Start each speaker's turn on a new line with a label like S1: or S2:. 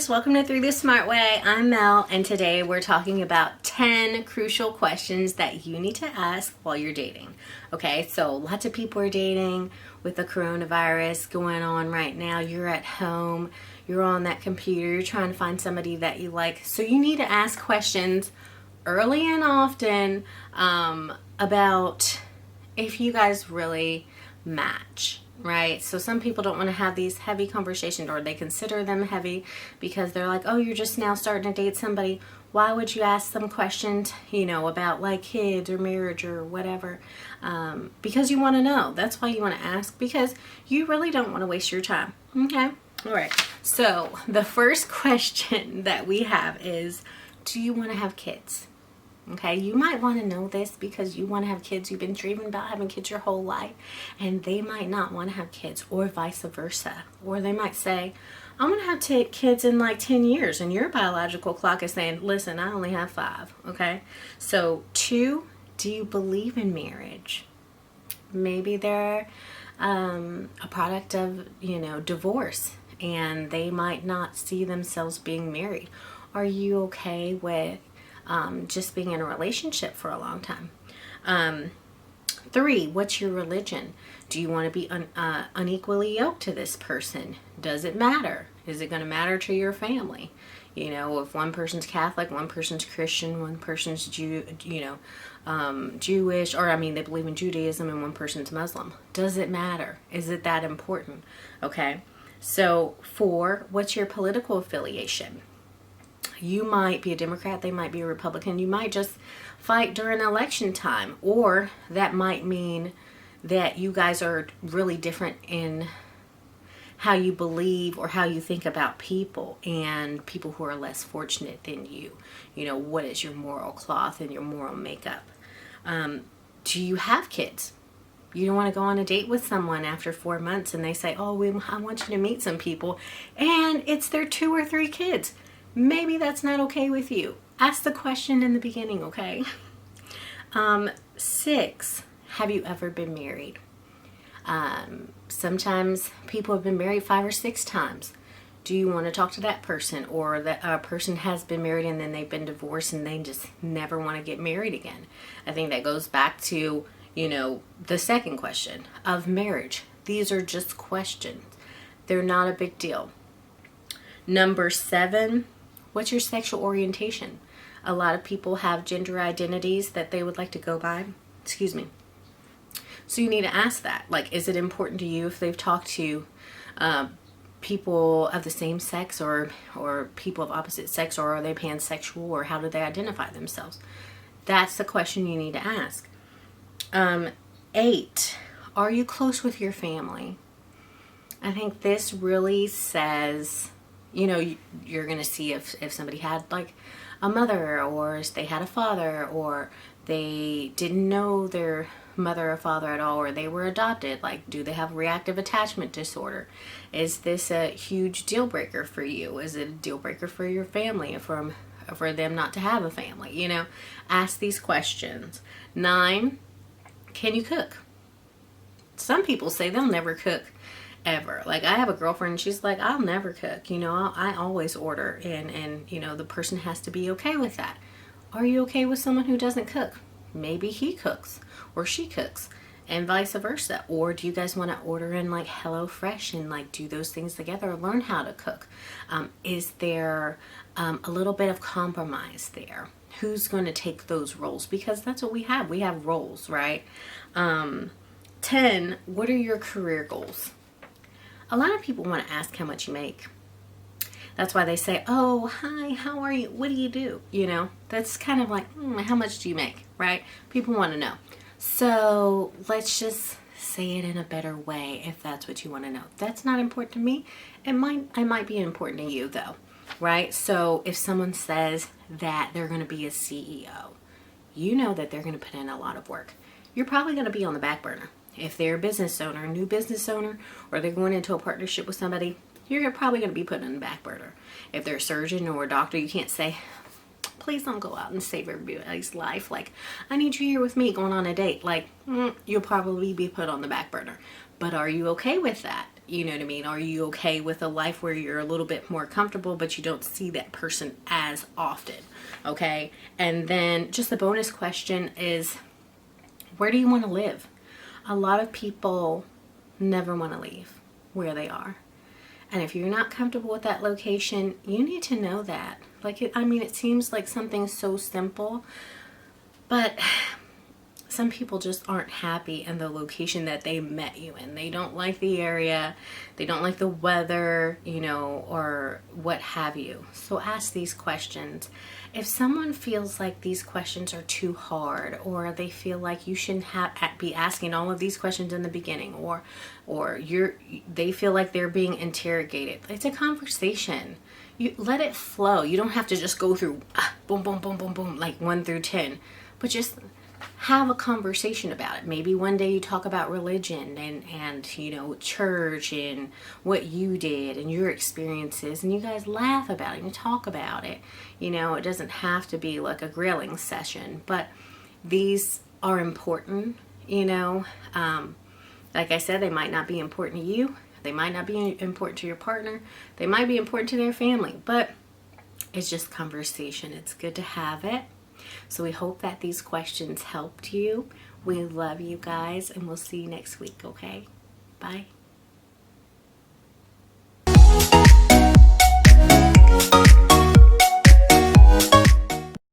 S1: guys, welcome to Through the Smart Way. I'm Mel, and today we're talking about 10 crucial questions that you need to ask while you're dating. Okay, so lots of people are dating with the coronavirus going on right now. You're at home, you're on that computer, you're trying to find somebody that you like. So you need to ask questions early and often about if you guys really match. Right? So some people don't want to have these heavy conversations, or they consider them heavy because they're like, oh, you're just now starting to date somebody. Why would you ask them questions, about like kids or marriage or whatever? Because you want to know. That's why you want to ask, because you really don't want to waste your time. Okay? All right. So the first question that we have is, do you want to have kids? Okay, you might want to know this because you want to have kids. You've been dreaming about having kids your whole life, and they might not want to have kids, or vice versa. Or they might say, I'm going to have kids in like 10 years, and your biological clock is saying, listen, I only have 5. Okay, so 2, do you believe in marriage? Maybe they're a product of, divorce, and they might not see themselves being married. Are you okay with just being in a relationship for a long time? 3, what's your religion? Do you want to be unequally yoked to this person? Does it matter? Is it going to matter to your family? If one person's Catholic, one person's Christian, one person's Jewish, or they believe in Judaism, and one person's Muslim. Does it matter? Is it that important? Okay. So 4, what's your political affiliation? You might be a Democrat, they might be a Republican. You might just fight during election time, or that might mean that you guys are really different in how you believe or how you think about people, and people who are less fortunate than you. What is your moral cloth and your moral makeup? Do you have kids? You don't want to go on a date with someone after 4 months and they say, oh, I want you to meet some people, and it's their 2 or 3 kids. Maybe that's not okay with you. Ask the question in the beginning, okay? 6, have you ever been married? Sometimes people have been married 5 or 6 times. Do you want to talk to that person, or that a person has been married and then they've been divorced and they just never want to get married again? I think that goes back to, the second question of marriage. These are just questions. They're not a big deal. Number 7, what's your sexual orientation? A lot of people have gender identities that they would like to go by. Excuse me. So you need to ask that. Like, is it important to you if they've talked to people of the same sex, or people of opposite sex, or are they pansexual, or how do they identify themselves? That's the question you need to ask. 8, are you close with your family? I think this really says, you're going to see if somebody had like a mother, or if they had a father, or they didn't know their mother or father at all, or they were adopted. Like, do they have reactive attachment disorder? Is this a huge deal breaker for you? Is it a deal breaker for your family, for them not to have a family? Ask these questions. 9, can you cook? Some people say they'll never cook ever. Like, I have a girlfriend, she's like, I'll never cook. I always order, and the person has to be okay with that. Are you okay with someone who doesn't cook? Maybe he cooks or she cooks, and vice versa. Or do you guys want to order in like HelloFresh and like do those things together, or learn how to cook? Is there a little bit of compromise there? Who's going to take those roles? Because that's what we have. We have roles, right? 10, what are your career goals? A lot of people want to ask how much you make. That's why they say, oh, hi, how are you? What do you do? That's kind of like, how much do you make, right? People want to know. So let's just say it in a better way if that's what you want to know. That's not important to me. It might be important to you though, right? So if someone says that they're going to be a CEO, you know that they're going to put in a lot of work. You're probably going to be on the back burner. If they're a business owner, a new business owner, or they're going into a partnership with somebody, you're probably going to be put in the back burner. If they're a surgeon or a doctor, you can't say, please don't go out and save everybody's life. Like, I need you here with me going on a date. Like, you'll probably be put on the back burner. But are you okay with that? You know what I mean? Are you okay with a life where you're a little bit more comfortable, but you don't see that person as often? Okay. And then just the bonus question is, where do you want to live? A lot of people never want to leave where they are. And if you're not comfortable with that location, you need to know that. Like, it seems like something so simple, but some people just aren't happy in the location that they met you in. They don't like the area, they don't like the weather, or what have you. So ask these questions. If someone feels like these questions are too hard, or they feel like you shouldn't be asking all of these questions in the beginning, or they feel like they're being interrogated, it's a conversation. You let it flow. You don't have to just go through boom, boom, boom, boom, boom, like 1 through 10, but just have a conversation about it. Maybe one day you talk about religion and church and what you did and your experiences, and you guys laugh about it and you talk about it. It doesn't have to be like a grilling session, but these are important. Like I said, they might not be important to you. They might not be important to your partner. They might be important to their family, but it's just conversation. It's good to have it. So we hope that these questions helped you. We love you guys, and we'll see you next week, okay? Bye.